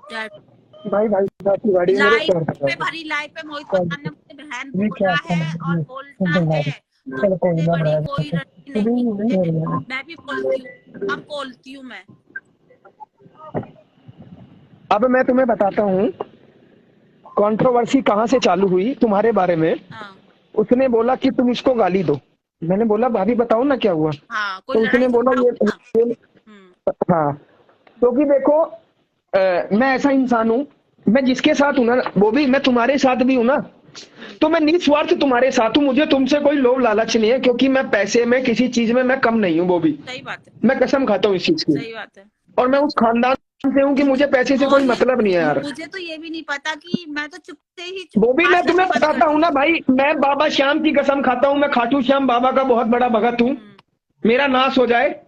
भाई भाई साहब की गाड़ी है मेरे लाइव पे भरी, लाइव पे मोहित मदान ने मुझे बहन ये क्या बोला है और बोलता है, तो चलो कोई इससे ना बड़ी ड्राइवर कोई रणनीति नहीं है। नहीं है। मैं भी बोलती हूँ, अब बोलती हूँ मैं। अब मैं तुम्हें बताता हूँ कंट्रोवर्सी कहाँ से चालू हुई तुम्हारे बारे में। हाँ उसने बोला कि तुम इसको गाली दो। मैंने बोला भाभी बताओ ना क्या हुआ। हाँ, कोई तो उसने लड़ाई बोला झगड़ा हुआ? ये हाँ, क्योंकि देखो मैं ऐसा इंसान हूँ, मैं जिसके साथ हूँ ना वो भी, मैं तुम्हारे साथ भी हूँ ना, तो मैं निस्वार्थ तुम्हारे साथ हूँ। मुझे तुमसे कोई लोभ लालच नहीं है, क्योंकि मैं पैसे में किसी चीज में मैं कम नहीं हूँ। वो भी सही बात है, मैं कसम खाता हूँ इस चीज की। सही बात है। और मैं उस खानदान से हूँ कि मुझे पैसे से कोई और मतलब नहीं है यार। मुझे तो ये भी नहीं पता कि मैं तो चुपते ही वो भी मैं बात तुम्हें करनी बंद कर बताता हूँ दी। ना भाई, मैं बाबा श्याम की कसम खाता हूँ, मैं खाटू श्याम बाबा का बहुत बड़ा भगत हूँ। मेरा नाश हो जाए,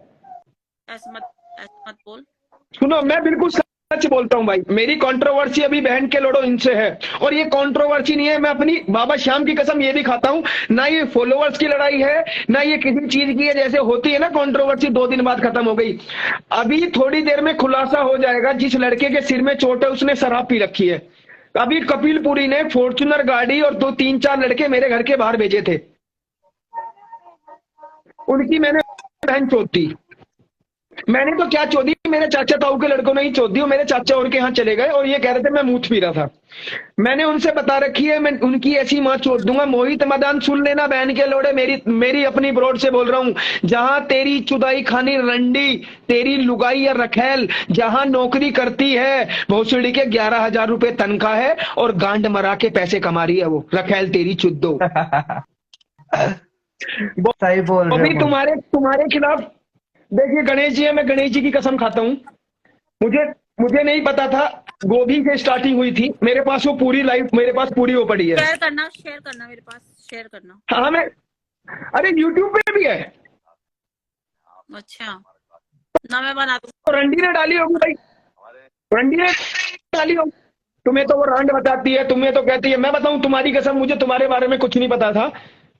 ऐसा मत बोल। सुनो मैं बिल्कुल सच बोलता हूँ भाई। मेरी कंट्रोवर्सी अभी बहन के लड़ो इनसे है, और ये कंट्रोवर्सी नहीं है, मैं अपनी बाबा श्याम की कसम ये भी खाता हूँ। ना ये फॉलोअर्स की लड़ाई है, ना ये किसी चीज की है। जैसे होती है ना कंट्रोवर्सी 2 दिन बाद खत्म हो गई, अभी थोड़ी देर में खुलासा हो जाएगा। जिस लड़के के सिर में चोट है उसने शराब पी रखी है। अभी कपिल पुरी ने फॉर्च्यूनर गाड़ी और 2 3 4 लड़के मेरे घर के बाहर भेजे थे, उनकी मैंने बहन चोद दी। मैंने तो क्या चोदी, मेरे चाचा ताऊ के लड़कों ने ही चोद दी। और मेरे चाचा उनके यहाँ चले गए और ये कह रहे थे मैं मूत पी रहा था। मैंने उनसे बता रखी है, मैं उनकी ऐसी माँ चोद दूंगा। मोहित मदान सुन लेना बहन के लोड़े, मेरी मेरी अपनी ब्रोड से बोल रहा हूँ। जहां तेरी चुदाई खानी रंडी, तेरी लुगाई या रखेल जहां नौकरी करती है, भोसड़ी के 11,000 रुपए तनख्वाह है और गांड मरा के पैसे कमा रही है वो रखेल तेरी चुद्दो। सही बोल वो रहे भी हो। तुम्हारे तुम्हारे खिलाफ। देखिए गणेश जी है, मैं गणेश जी की कसम खाता हूँ। मुझे मुझे नहीं पता था गोभी से स्टार्टिंग हुई थी। मेरे पास वो पूरी लाइफ, मेरे पास पूरी वो पड़ी है। शेयर करना मेरे पास, शेयर करना। हाँ मैं, अरे यूट्यूब पे भी है। अच्छा ना, मैं बना दूँ। तो रंडी ने डाली होगी भाई, रंडी ने डाली होगी। तुम्हें तो वो रांड बताती है, तुम्हें तो कहती है। मैं बताऊं तुम्हारी कसम, मुझे तुम्हारे बारे में कुछ नहीं पता था।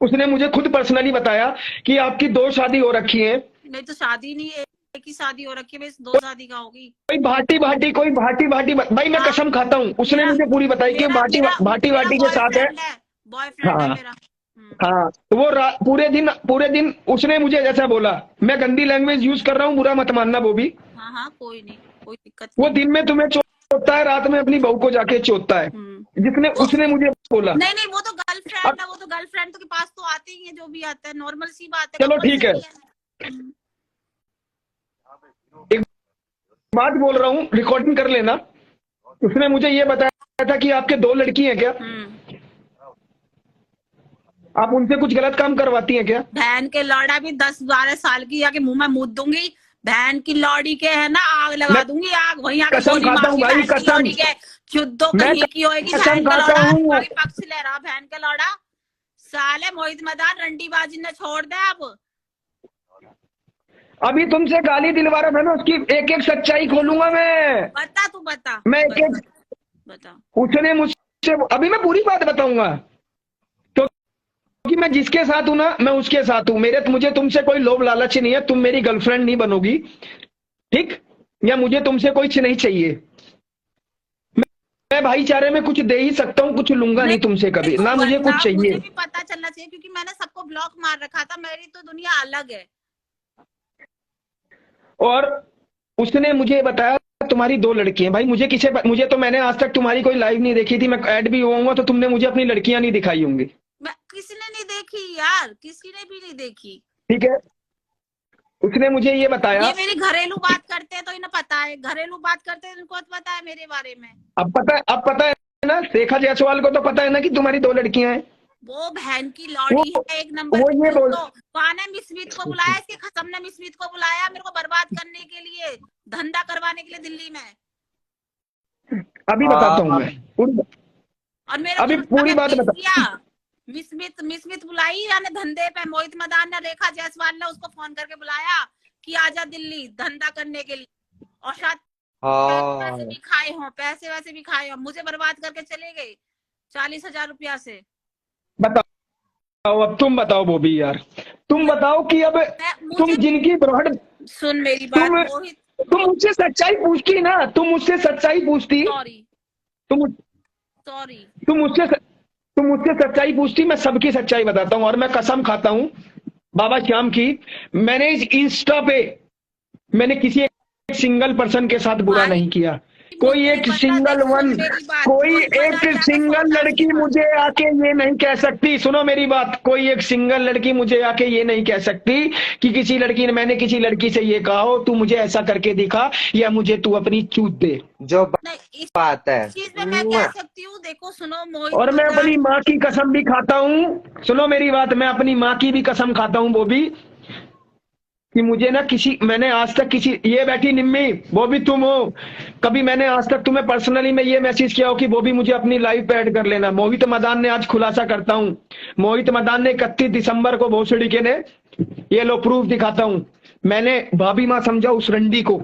उसने मुझे खुद पर्सनली बताया कि आपकी 2 शादी हो रखी है। नहीं तो शादी नहीं, एक ही शादी हो रखी है, 2 शादी का होगी। कोई भाटी भाटी, कोई भाटी भाटी भाई मैं कसम खाता हूँ। उसने मुझे पूरी बताई कि मेरा भाटी मेरा भाटी मेरा भाटी के साथ है। बॉयफ्रेंड है हाँ मेरा। हाँ, तो वो पूरे दिन उसने मुझे जैसा बोला, मैं गंदी लैंग्वेज यूज कर रहा हूँ, बुरा मत मानना। वो भी हाँ हाँ, कोई नहीं, कोई दिक्कत वो नहीं। दिन में तुम्हें चोदता है, रात में अपनी बहू को जाके चोदता है। जिसने उसने मुझे बोला। नहीं, वो तो गर्लफ्रेंड अब है, वो तो गर्लफ्रेंड के पास तो आते ही है, जो भी आता है नॉर्मल सी बात है, चलो ठीक है, कंपलसरी है। एक बात बोल रहा हूँ, रिकॉर्डिंग कर लेना। उसने मुझे ये बताया था कि आपके 2 लड़की हैं क्या, आप उनसे कुछ गलत काम करवाती हैं क्या। बहन के लौड़ा भी 10-12 साल की आके मुंह में मुद दूंगी। बहन की लौड़ी के है ना, आग लगा दूंगी, आग वहीं आके कसम गोली खाता हूँ मारूंगी। भाई, बहन की कसम। लौड़ी के चुद्दो मैं कहीं की होएगी कसम बहन का खाता लौड़ा, हूँ। अभी पक्ष ले रहा बहन का लौड़ा। साले मोहित मैदान रंडीबाजी ने छोड़ दे अब। अभी तुमसे गाली दिलवा रहा था ना, उसकी एक एक सच्चाई खोलूंगा मैं। बता, तू बता, मैं एक एक बता। उसने मुझसे, अभी मैं पूरी बात बताऊंगा, क्योंकि मैं जिसके साथ हूं ना मैं उसके साथ हूं। मुझे तुमसे कोई लोभ लालच नहीं है। तुम मेरी गर्लफ्रेंड नहीं बनोगी, ठीक, या मुझे तुमसे कुछ नहीं चाहिए। मैं भाईचारे में कुछ दे ही सकता हूँ, कुछ लूंगा नहीं तुमसे कभी, ना मुझे कुछ चाहिए। मुझे भी पता चलना चाहिए, क्योंकि मैंने सबको ब्लॉक मार रखा था। मेरी तो दुनिया अलग है। और उसने मुझे बताया तुम्हारी 2 लड़की हैं। भाई मुझे तो, मैंने आज तक तुम्हारी कोई लाइव नहीं देखी थी। मैं ऐड भी हुआ तो तुमने मुझे अपनी लड़कियां नहीं दिखाई होंगी। किसी ने नहीं देखी यार, किसी ने भी नहीं देखी। ठीक है, उसने मुझे ये बताया। ये मेरी घरेलू बात करते हैं तो इन्हें पता है, घरेलू बात करते हैं इनको पता है मेरे बारे में। अब पता है ना, रेखा जायसवाल को तो पता है ना कि तुम्हारी 2 लड़कियां हैं। वो बहन की लौड़ी है, एक नंबर वो ये बोल, तो वहां ने मिसमीत को बुलाया, इसके खत्म ने मिसमीत को बुलाया मेरे को बर्बाद करने के लिए, धंधा करवाने के लिए दिल्ली में। अभी बताता हूँ मैं और मेरे अभी को पूरी बात बता। किया, मिसमित बुलाई यानी धंधे पे। मोहित मैदान ने, रेखा जायसवाल ने उसको फोन करके बुलाया कि आजा दिल्ली धंधा करने के लिए, और शायद पैसे भी खाए हों, पैसे वैसे भी खाए हों, मुझे बर्बाद करके चले गए 40,000 रुपया से। बताओ, अब तुम बताओ वो भी यार, तुम बताओ कि अब तुम जिनकी ब्रॉड, सुन मेरी बात, तुम मुझसे सच्चाई पूछती ना, तुम मुझसे सच्चाई पूछती, सॉरी तुम सॉरी। तुम मुझसे तुम मुझसे सच्चाई पूछती, मैं सबकी सच्चाई बताता हूँ। और मैं कसम खाता हूँ बाबा श्याम की, मैंने इस इंस्टा पे मैंने किसी एक सिंगल पर्सन के साथ बुरा भाई नहीं किया। कोई मुझे नहीं एक पता, सिंगल देख सुन वन, मेरी बात, कोई मोहित एक मदान जाके सिंगल सोता लड़की नहीं था। मुझे आके ये नहीं कह सकती, सुनो मेरी बात, कोई एक सिंगल लड़की मुझे आके ये नहीं कह सकती कि किसी लड़की ने, मैंने किसी लड़की से ये कहा हो तू मुझे ऐसा करके दिखा या मुझे तू अपनी चूत दे। जो नहीं बात है। इस चीज में मैं कह सकती हूँ, देखो सुनो मोहित और मैं अपनी मदान। माँ की कसम भी खाता हूँ, सुनो मेरी बात, मैं अपनी माँ की भी कसम खाता हूँ वो भी, कि मुझे ना किसी, मैंने आज तक किसी, ये बैठी निम्मी वो भी तुम हो, कभी मैंने आज तक तुम्हें पर्सनली में ये मैसेज किया हो कि वो भी मुझे अपनी लाइफ पे ऐड कर लेना। मोहित मदान ने, आज खुलासा करता हूँ, मोहित मदान ने 31 दिसंबर को भोसड़ी के ने, ये लो प्रूफ दिखाता हूँ, मैंने भाभी माँ समझा उस रंडी को,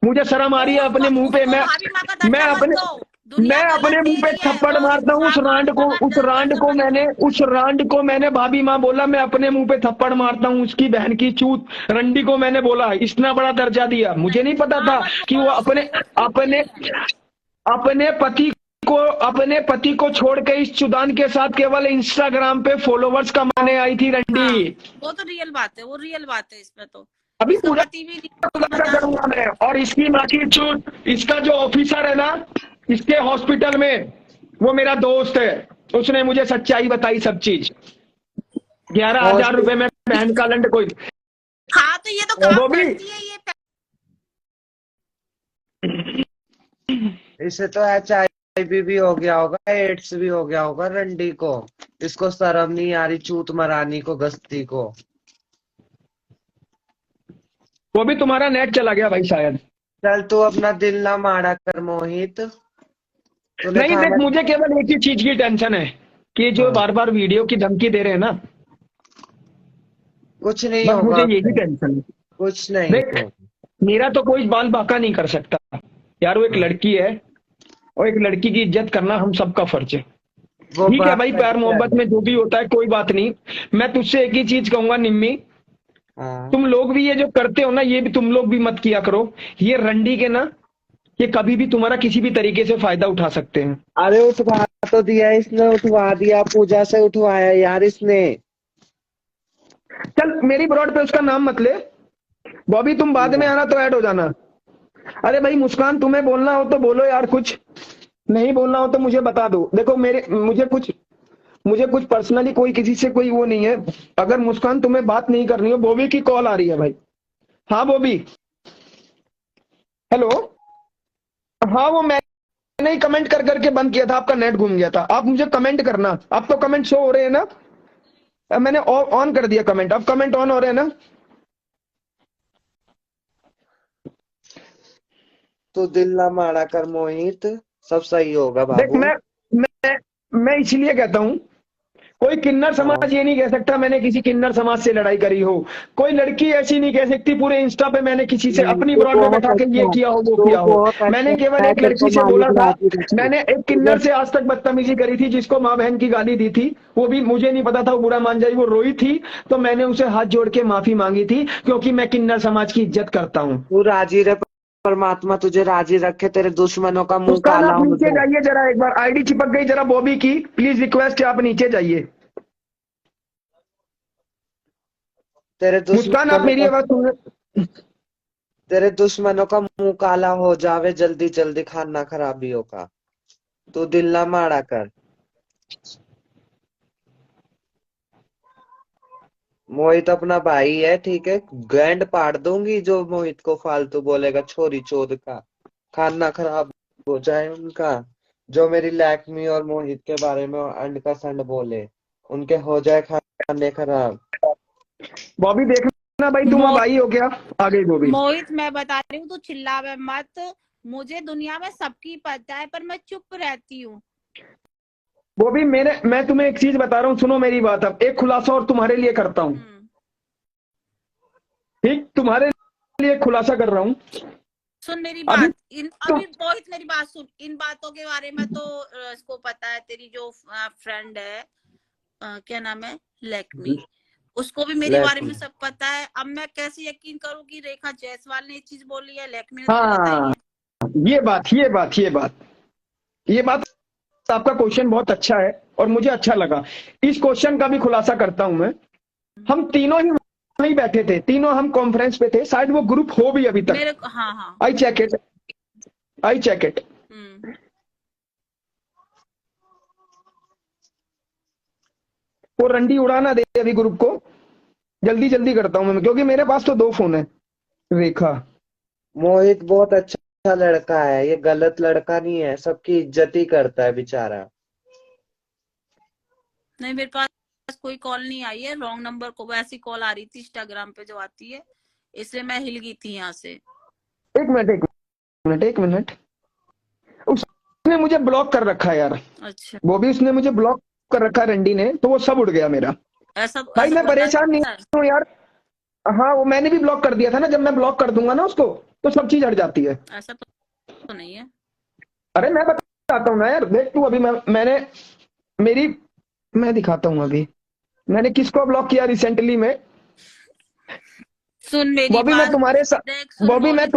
मुझे शर्म आ रही है अपने मुंह पे, उसको भाभी माँ का मैं दर्जा मत अपने दो, दुनिया मैं गलत अपने दे मुंह पे रही है, थप्पड़ वो मारता हूँ उस रांड भाभी को, माँ का दर्जा मत दो। उस रांड को मैंने भाभी माँ बोला, मैं अपने मुंह पे थप्पड़ मारता हूँ, उसकी बहन की चूत रंडी को मैंने बोला, इतना बड़ा दर्जा दिया, मुझे नहीं पता माँ था मत कि वो बोलो उसको, अपने वो चुप अपने नहीं है। अपने पति को, अपने पति को छोड़ के इस चुदान के साथ केवल इंस्टाग्राम पे फॉलोवर्स कमाने आई थी रंडी। हाँ वो तो रियल बात है, वो रियल बात है इसमें तो। अभी इसका पूरा पति भी नहीं मोहित खुलासा मदान। करूंगा मैं, और इसकी माँ की चूत, इसका जो ऑफिसर है ना इसके हॉस्पिटल में, वो मेरा दोस्त है, उसने मुझे सच्चाई बताई सब चीज। 11,000 रुपए में बहन का लंड कोई, हाँ तो ये तो काम वो भी करती है ये। इसे तो HIV भी हो गया होगा, एड्स भी हो गया होगा रंडी को। इसको शर्म नहीं आ रही चूत मरानी को, गस्ती को। वो भी तुम्हारा नेट चला गया भाई शायद। चल तू अपना दिल ना मारा कर मोहित, तूने नहीं देख, खाना। मुझे केवल एक ही चीज की टेंशन है कि जो हाँ, बार बार वीडियो की धमकी दे रहे हैं ना, कुछ नहीं बस होगा मुझे यही उससे, टेंशन है। कुछ नहीं देख, होगा। मेरा तो कोई बाल बांका नहीं कर सकता यार, वो एक हाँ, लड़की है, और एक लड़की की इज्जत करना हम सबका फर्ज है। वो ठीक है बात भाई, प्यार सही मोहब्बत है। में जो भी होता है कोई बात नहीं। मैं तुझसे एक ही चीज कहूंगा निम्मी, हाँ, तुम लोग भी ये जो करते हो ना, ये भी तुम लोग भी मत किया करो। ये रंडी के ना, ये कभी भी तुम्हारा किसी भी तरीके से फायदा उठा सकते हैं। अरे उठवा तो दिया इसने, उठवा दिया, पूजा से उठवाया यार इसने। चल मेरी ब्रॉड पे उसका नाम मत ले, बॉबी तुम बाद में आना तो ऐड हो जाना। अरे भाई मुस्कान, तुम्हें बोलना हो तो बोलो यार, कुछ नहीं बोलना हो तो मुझे बता दो। देखो मेरे, मुझे कुछ पर्सनली कोई किसी से कोई वो नहीं है। अगर मुस्कान तुम्हें बात नहीं करनी हो, बॉबी की कॉल आ रही है भाई। हाँ बॉबी, हेलो। हाँ वो मैंने ही कमेंट कर करके बंद किया था, आपका नेट घूम गया था। आप मुझे कमेंट करना, आप तो कमेंट शो हो रहे हैं ना, अब मैंने ऑन कर दिया कमेंट, अब कमेंट ऑन हो रहे हैं ना। तू दिल ना मारा कर मोहित, सब सही होगा देख बाबू। मैं इसलिए कहता हूँ, कोई किन्नर हाँ, समाज ये नहीं कह सकता मैंने किसी किन्नर समाज से लड़ाई करी हो। कोई लड़की ऐसी नहीं कह सकती पूरे इंस्टा पे मैंने किसी से नहीं अपनी तू ब्रॉड पे बहुत बैठा के ये अच्छा है, किया हो वो तू किया हो। बहुत मैंने केवल अच्छा है, एक तेरे को लड़की से बोला मालिक था, राजी रखे मैंने एक तुझे। किन्नर से आज तक बदतमीजी करी थी, जिसको माँ बहन की गाली दी थी, वो भी मुझे नहीं पता था वो बुरा मान जाए, वो रोई थी, तो मैंने उसे हाथ जोड़ के माफी मांगी थी, क्योंकि मैं किन्नर समाज की इज्जत करता हूँ। तू राजी रहे, परमात्मा तुझे राजी रखे, तेरे दुश्मनों का मुंह मुस्कान काला आप हो नीचे जाए। जाइए जरा, एक बार आईडी चिपक गई जरा बॉबी की, प्लीज रिक्वेस्ट है आप नीचे जाइए। तेरे मुस्कान आप दुश्मनों मेरी का आवाज सुन रहे? तेरे दुश्मनों का मुंह काला हो जावे, जल्दी जल्दी खाना खराबियों का। तू दिल ना मारा कर। मोहित अपना भाई है, ठीक है। गैंड पाड़ दूंगी जो मोहित को फालतू बोलेगा, छोरी चोद का। खाना खराब हो जाए उनका। जो मेरी लैक्मी और मोहित के बारे में अंड का संड बोले, उनके हो जाए खाने खराब। बॉबी देखना भाई, तुम अब आई हो क्या? आ गई बॉबी। मोहित मैं बता रही हूँ, तू चिल्लावे मत। मुझे दुनिया में सबकी पता है, पर मैं चुप रहती हूँ। बॉबी मैं तुम्हें एक चीज बता रहा हूँ, सुनो मेरी बात। अब एक खुलासा और तुम्हारे लिए करता हूँ, ठीक, तुम्हारे लिए खुलासा कर रहा हूँ। सुन मेरी अभी बात, तो अभी मोहित मेरी बात सुन। इन बातों के बारे में तो इसको पता है, तेरी जो फ्रेंड है क्या नाम है, लैक्मी, उसको भी मेरे बारे में लेकिन सब पता है। अब मैं कैसे यकीन करूं कि रेखा जायसवाल ने ये चीज बोली है, लैक्मी ने तो बताई हाँ, है। ये बात आपका क्वेश्चन बहुत अच्छा है और मुझे अच्छा लगा। इस क्वेश्चन का भी खुलासा करता हूं मैं। हम तीनों ही वहीं बैठे थे, तीनों हम कॉन्फ्रेंस पे थे, शायद वो ग्रुप हो भी अभी तक। मेरे को हाँ हाँ। I check it, I check it. वो रंडी उड़ाना दे अभी ग्रुप को, जल्दी जल्दी करता हूं मैं, क्योंकि मेरे पास तो 2 फोन है। रेखा, मोहित बहुत अच्छा लड़का है, ये गलत लड़का नहीं है, सबकी इज्जत ही करता है बेचारा। नहीं, मेरे पास कोई कॉल नहीं आई है रॉन्ग नंबर को, ऐसी कॉल आ रही थी इंस्टाग्राम पे जो आती है, इसलिए मैं हिल गई थी यहाँ से। एक मिनट, उसने मुझे ब्लॉक कर रखा है यार। अच्छा, वो भी उसने मुझे ब्लॉक कर रखा है रंडी ने, तो वो सब उड़ गया मेरा। ऐसा भाई ऐसा मैं होता परेशान नहीं है। हूँ यार। हाँ, वो मैंने भी ब्लॉक कर दिया था ना, जब मैं ब्लॉक कर दूंगा ना उसको, तो सब चीज हट जाती है। ऐसा तो नहीं है। अरे मैं बताता हूँ ना यार, देख तू अभी मैंने मेरी मैं दिखाता हूँ अभी मैंने किसको ब्लॉक किया रिसेंटली में। सुन मेरी वो भी मैं बात, तुम्हारे देख सुन वो भी मोहित,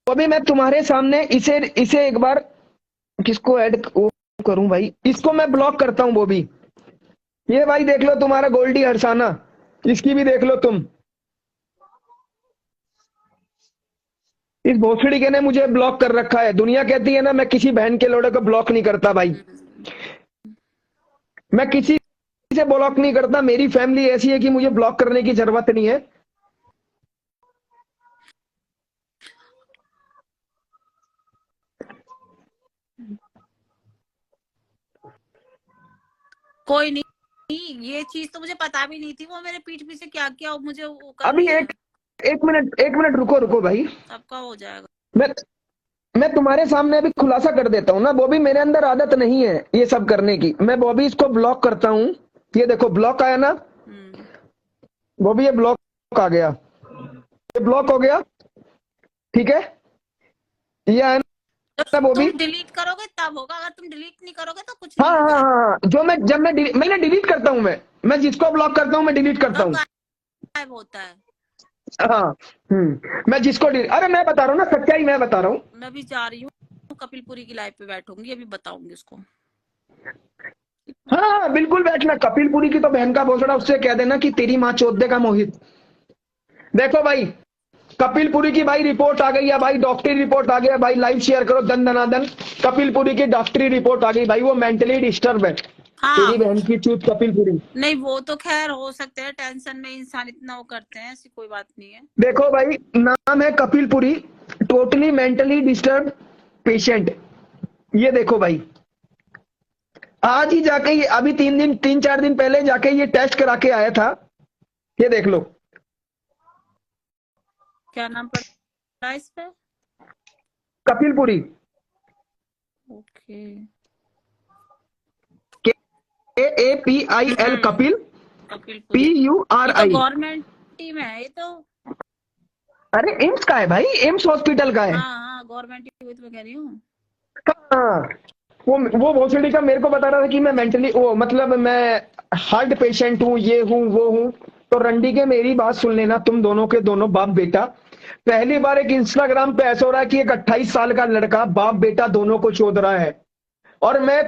वो भी मैं तुम्हारे सामने इसे इसे एक बार किसको ऐड करूं भाई, इसको मैं ब्लॉक करता हूं। वो भी ये भाई देख लो, तुम्हारा गोल्डी हरसाना, इसकी भी देख लो तुम। इस भोसड़ी के ने मुझे ब्लॉक कर रखा है। दुनिया कहती है ना, मैं किसी बहन के लोड़े को ब्लॉक नहीं करता भाई, मैं किसी से ब्लॉक नहीं करता। मेरी फैमिली ऐसी है कि मुझे ब्लॉक करने की जरूरत नहीं है। कोई नहीं, ये चीज तो मुझे पता भी नहीं थी, वो मेरे पीठ पीछे क्या क्या मुझे वो कर अभी रही है। एक मिनट रुको भाई। सबका हो जाएगा। मैं मैं तुम्हारे सामने अभी खुलासा कर देता हूँ ना, वो भी मेरे अंदर आदत नहीं है ये सब करने की। मैं बॉबी इसको ब्लॉक करता हूँ। ये देखो ब्लॉक आया ना, वो भी ये ब्लॉक आ गया, ये ब्लॉक हो गया, ठीक है। ये आया ना जब वो भी। तुम डिलीट करोगे तब होगा, अगर तुम डिलीट नहीं करोगे तो कुछ हाँ नहीं हाँ होगा। हाँ, जो मैंने डिलीट करता हूँ। मैं जिसको ब्लॉक करता हूँ मैं डिलीट करता तब हूँ। गायब होता है। हाँ, मैं जिसको अरे मैं बता रहा हूँ ना, सच्चाई मैं बता रहा हूँ। मैं भी जा रही हूँ कपिलपुरी की लाइव पे बैठूंगी, अभी बताऊंगी उसको। हाँ बिल्कुल बैठना, कपिलपुरी की तो बहन का भोसड़ा, उससे कह देना कि तेरी माँ चोद देगा मोहित। देखो भाई, कपिलपुरी की भाई रिपोर्ट आ गई है भाई, डॉक्टरी रिपोर्ट आ गया भाई। लाइव शेयर करो दन दनादन। कपिलपुरी की डॉक्टरी रिपोर्ट आ गई भाई, वो मेंटली डिस्टर्ब है। हाँ, तेरी बहन की चूत कपिलपुरी। नहीं वो तो खैर हो सकते हैं, टेंशन में इंसान इतना वो करते हैं, ऐसी कोई बात नहीं है। देखो भाई, नाम है Kapilpuri, totally mentally disturb patient. ये देखो भाई, आज ही जाके ये अभी 3-4 दिन पहले जाके ये टेस्ट करा के आया था। ये देख लो। क्या नाम पड़ा है इस पे? Kapilpuri, okay, KAPIL, Kapil, Kapilpuri. ये तो PURI। गवर्नमेंट टीम है ये तो। अरे एम्स का है भाई, एम्स हॉस्पिटल का है। हाँ हाँ, गवर्नमेंट टीम तो मैं कह रही हूँ। हाँ, वो भोसड़ी का मेरे को बता रहा था कि मैं मेंटली वो मतलब मैं हार्ट पेशेंट हूँ, ये हूँ वो हूँ। तो रंडी के मेरी बात सुन लेना, तुम दोनों के दोनों बाप बेटा। पहली बार एक इंस्टाग्राम पे ऐसा हो रहा है कि एक 28 साल का लड़का बाप बेटा दोनों को चोद रहा है। और मैं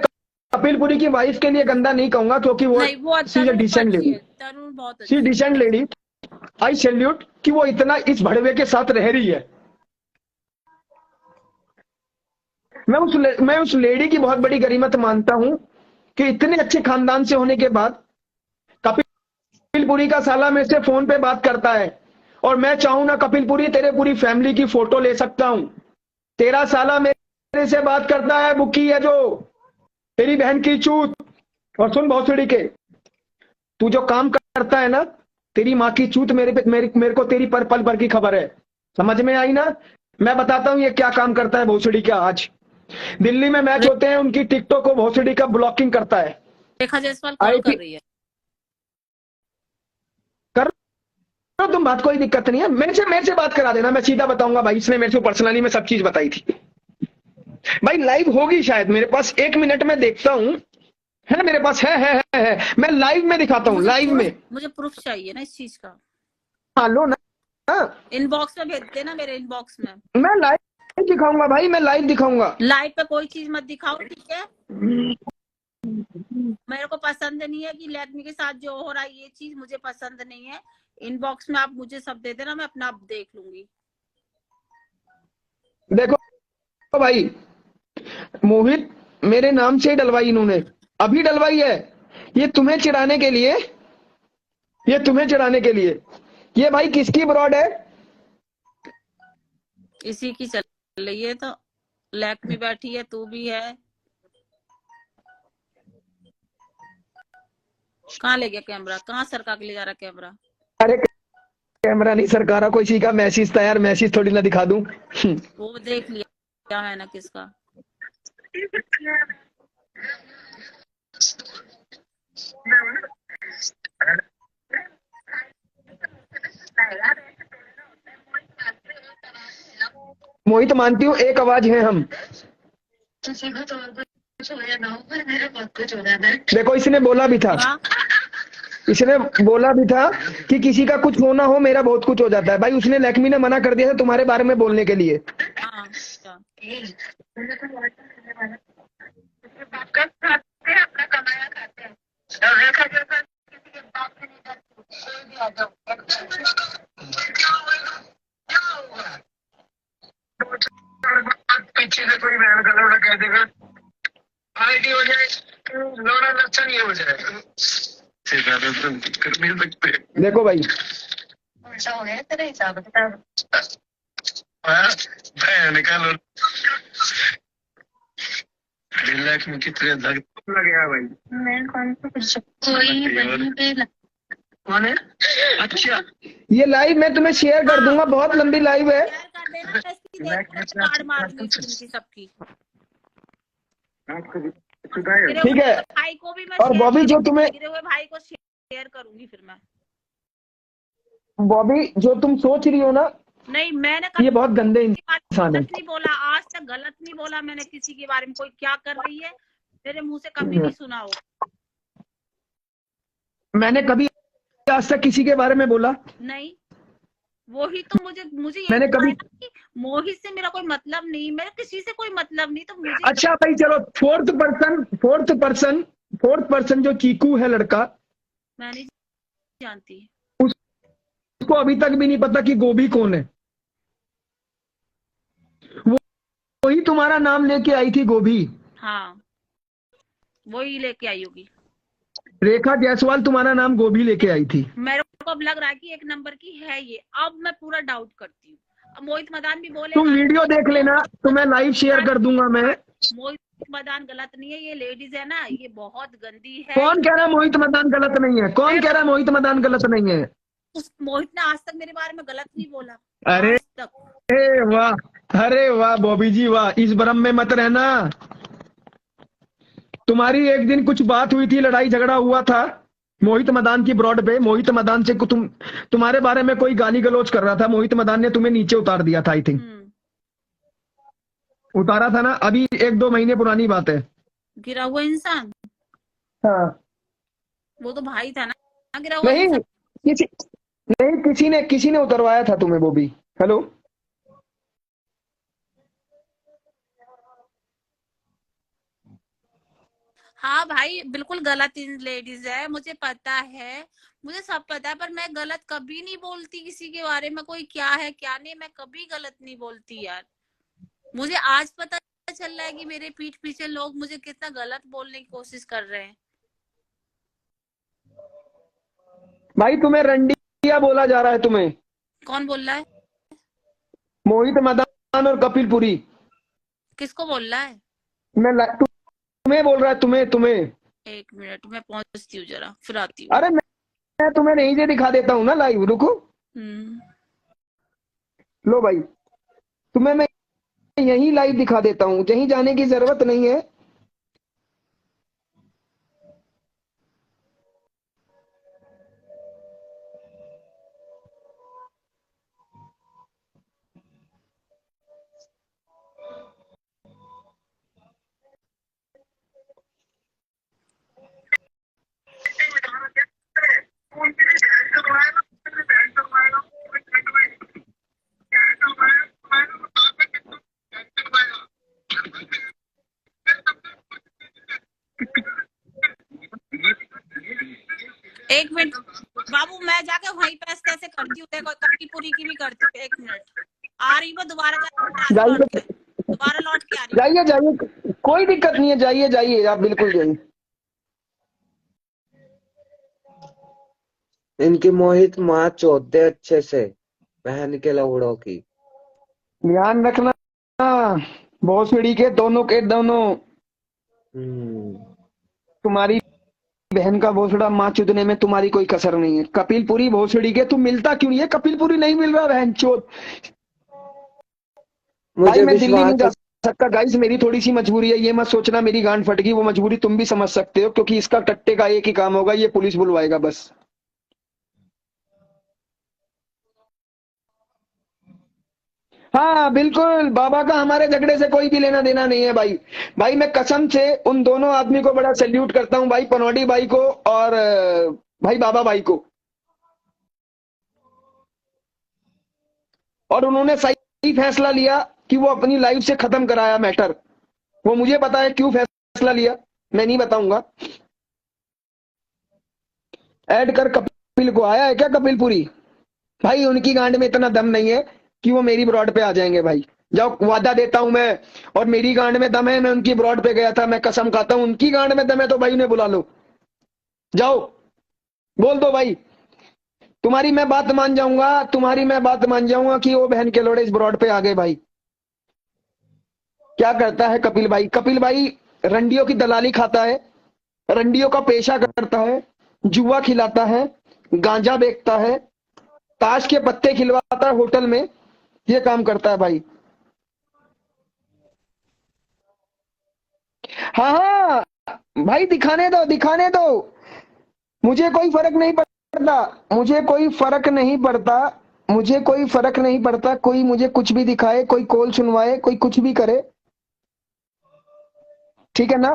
कपिलपुरी की वाइफ के लिए गंदा नहीं कहूंगा, क्योंकि वो नहीं, वो सी इज तरुण डिसेंट अच्छी लेडी, है, तरुण बहुत सी अच्छी है। Decent lady. आई सैल्यूट कि वो इतना इस भड़वे के साथ रह रही है। मैं उस लेडी की बहुत बड़ी गरीमत मानता हूं कि इतने अच्छे खानदान से होने के बाद कपिलपुरी का साला मेरे से फोन पे बात करता है। और मैं चाहूं ना कपिलपुरी, तेरे पूरी फैमिली की फोटो ले सकता हूं। तेरा साला मेरे से बात करता है, बुकी है जो, तेरी बहन की चूत। और सुन भौसड़ी के, तू जो काम करता है ना, तेरी माँ की चूत मेरे को तेरी पल भर की खबर है। समझ में आई ना? मैं बताता हूं ये क्या काम करता है भोसड़ी का। आज दिल्ली में मैच होते हैं, उनकी टिकटॉक को भोसड़ी का ब्लॉकिंग करता है। रेखा जायसवाल कॉल कर रही है। कर लो तुम बात, कोई दिक्कत नहीं है। मेरे से बात करा देना, मैं सीधा बताऊंगा भाई, इसने मेरे से पर्सनली में सब चीज बताई थी। भाई लाइव होगी शायद, मेरे पास 1 मिनट में देखता हूं। है मेरे पास, है। मैं लाइव में दिखाता हूँ, लाइव में। मुझे प्रूफ चाहिए ना इस चीज का। हाँ लो ना। इनबॉक्स में भेज देना, मेरे इनबॉक्स में। मैं लाइव दिखाऊंगा भाई, मैं लाइव दिखाऊंगा। लाइव पे कोई चीज मत दिखाओ, ठीक है? मेरे को पसंद नहीं है कि लैक्मी के साथ जो हो रहा है ये चीज मुझे पसंद नहीं है। इनबॉक्स में आप मुझे सब दे देना, मैं अपना आप देख लूंगी। देखो भाई, मोहित मेरे नाम से डलवाई इन्होंने, अभी डलवाई है। ये तुम्हें चिढ़ाने के लिए, ये तुम्हें चिढ़ाने के लिए। ये भाई किसकी ब्रॉड है? इसी की चल रही है तो। लैक्मी बैठी है, तू भी है। कहाँ ले गया कैमरा? कहाँ सरका के ले जा रहा कैमरा? अरे कैमरा नहीं सरका रहा, कोई का मैसेज था यार, मैसेज थोड़ी ना दिखा दूं। वो देख लिया क्या है ना किसका। मोहित मानती हूँ एक आवाज है हम। देखो इसने बोला भी था, इसने बोला भी था कि किसी का कुछ होना हो मेरा बहुत कुछ हो जाता है। भाई उसने, लक्ष्मी ने मना कर दिया था तुम्हारे बारे में बोलने के लिए। हाँ, पीछे से कोई बहन का लौड़ा कह देगा आईडी हो जाए तो लौड़ा अच्छा नहीं हो जाएगा। कर नहीं सकते। देखो भाई ऐसा हो गया तेरा हिसाब किताब। बहन का रिलैक्स में कितने लग गया भाई। मैं कौन सा कुछ कोई वहीं पे कौन है? अच्छा ये लाइव मैं तुम्हें शेयर कर दूंगा, बहुत लंबी लाइव है। शेयर कर देना, मैं इसकी कार्ड मार दूंगी इनकी सबकी। ठीक है। भाई को भी मैं और बॉबी जो तुम्हें, गिरे हुए भाई को शेयर करूंगी फिर मैं। बॉबी जो तुम सोच रही हो ना, नहीं मैंने ये बहुत गंदे इंसान है। गलत नहीं बोला, आज तक गलत नहीं बोला मैंने किसी के बारे में। कोई क्या कर रही है मेरे मुंह से कभी नहीं सुना हो। मैंने कभी आज तक किसी के बारे में बोला नहीं, वही तो मुझे मैंने कभी। कि मोहित से मेरा कोई मतलब नहीं, मेरा किसी से कोई मतलब नहीं, तो मुझे अच्छा भाई चलो, फोर्थ पर्सन जो चीकू है लड़का, मैं नहीं जानती। उसको अभी तक भी नहीं पता कि गोभी कौन है। वही तुम्हारा नाम लेके आई थी गोभी। हाँ वही लेके आई होगी। रेखा जायसवाल तुम्हारा नाम गोभी लेके आई थी। मेरे को अब लग रहा है कि एक नंबर की है ये, अब मैं पूरा डाउट करती हूँ। अब मोहित मदान भी बोले, तुम वीडियो देख लेना, तुम्हें लाइव शेयर कर दूंगा मैं। मोहित मदान गलत नहीं है, ये लेडीज है ना, ये बहुत गंदी है। कौन कह रहा है मोहित मदान गलत नहीं है? कौन कह रहा है मोहित मदान गलत नहीं है? मोहित ने आज तक मेरे बारे में गलत नहीं बोला। अरे वाह, अरे वाह बॉबी जी वाह, इस भ्रम में मत रहना। तुम्हारी एक दिन कुछ बात हुई थी, लड़ाई झगड़ा हुआ था मोहित मदान की ब्रॉड पे। मोहित मदान से तुम्हारे बारे में कोई गाली गलौज कर रहा था, मोहित मदान ने तुम्हें नीचे उतार दिया था। आई थिंक उतारा था ना, अभी 1-2 महीने पुरानी बात है। गिरा हुआ इंसान? हाँ वो तो भाई था ना गिरा हुआ नहीं, किसी ने उतरवाया था तुम्हें वो भी। हेलो हाँ भाई बिल्कुल गलत लेडीज है, मुझे पता है, मुझे सब पता है, पर मैं गलत कभी नहीं बोलती किसी के बारे में। कोई क्या है क्या नहीं, मैं कभी गलत नहीं बोलती यार। मुझे आज पता चल रहा है कि मेरे पीठ पीछे लोग मुझे कितना गलत बोलने की कोशिश कर रहे हैं। भाई तुम्हें रंडिया बोला जा रहा है। तुम्हें कौन बोल रहा है? मोहित मदान और कपिल पुरी। किसको बोल रहा है? तुम्हें बोल रहा है, तुम्हें। एक मिनट मैं पहुंचती हूँ जरा, फिर आती हूँ। अरे मैं तुम्हें नहीं से दिखा देता हूँ ना लाइव, रुको। लो भाई, तुम्हें मैं यही लाइव दिखा देता हूँ, कहीं जाने की जरूरत नहीं है। एक मिनट बाबू, मैं जाके वहीं पे ऐसे ऐसे करती हूँ, देखो कटी पूरी की भी करती हूँ। 1 मिनट, आ रही वो दोबारा लौट के, दोबारा लौट के आ रही। जाइए जाइए, कोई दिक्कत नहीं है, जाइए जाइए, आप बिल्कुल जाइए। इनकी मोहित माँ चोदते अच्छे से, बहन के लौड़ों की। ध्यान रखना, भोसड़ी के दोनों। तुम्हारी बहन का भोसड़ा माँ चुदने में तुम्हारी कोई कसर नहीं है। कपिलपुरी भोसड़ी के, तू मिलता क्यों नहीं है? कपिलपुरी नहीं मिल रहा बहन चोद। भाई मुझे मैं दिल्ली नहीं जा विश्वास सकता गाइस, मेरी थोड़ी सी मजबूरी है, ये मत सोचना मेरी गांड फट गई। वो मजबूरी तुम भी समझ सकते हो, क्योंकि इसका टट्टे का एक ही काम होगा, ये पुलिस बुलवाएगा बस। हाँ बिल्कुल, बाबा का हमारे झगड़े से कोई भी लेना देना नहीं है भाई। भाई मैं कसम से उन दोनों आदमी को बड़ा सैल्यूट करता हूँ भाई, पनौडी भाई को और भाई बाबा भाई को। और उन्होंने सही फैसला लिया कि वो अपनी लाइफ से खत्म कराया मैटर। वो मुझे पता है क्यों फैसला लिया, मैं नहीं बताऊंगा। ऐड कर कपिल को, आया है क्या कपिलपुरी? भाई उनकी गांड में इतना दम नहीं है कि वो मेरी ब्रॉड पे आ जाएंगे भाई। जाओ, वादा देता हूं मैं, और मेरी गांड में दम है, मैं उनकी ब्रॉड पे गया था, मैं कसम खाता हूं उनकी गांड में दम है तो भाई उन्हें बुला लो। जाओ बोल दो भाई, तुम्हारी मैं बात मान जाऊंगा, तुम्हारी मैं बात मान जाऊंगा कि वो बहन के लोड़े इस ब्रॉड पे आ गए भाई। क्या करता है कपिल भाई? कपिल भाई रंडियों की दलाली खाता है, रंडियों का पेशा करता है, जुआ खिलाता है, गांजा बेचता है, ताश के पत्ते खिलवाता है होटल में, ये काम करता है भाई। हाँ हाँ भाई, दिखाने दो दिखाने दो, मुझे कोई फर्क नहीं पड़ता, मुझे कोई फर्क नहीं पड़ता, मुझे कोई फर्क नहीं पड़ता। कोई मुझे कुछ भी दिखाए, कोई कॉल सुनवाए, कोई कुछ भी करे, ठीक है ना?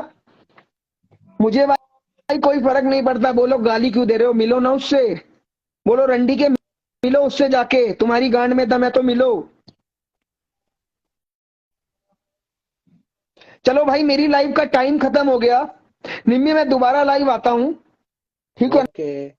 मुझे भाई कोई फर्क नहीं पड़ता। बोलो गाली क्यों दे रहे हो, मिलो ना उससे, बोलो रंडी के मिलो उससे जाके, तुम्हारी गांड में दम है तो मिलो। चलो भाई, मेरी लाइव का टाइम खत्म हो गया, निम्मी मैं दोबारा लाइव आता हूं, ठीक है? ओके।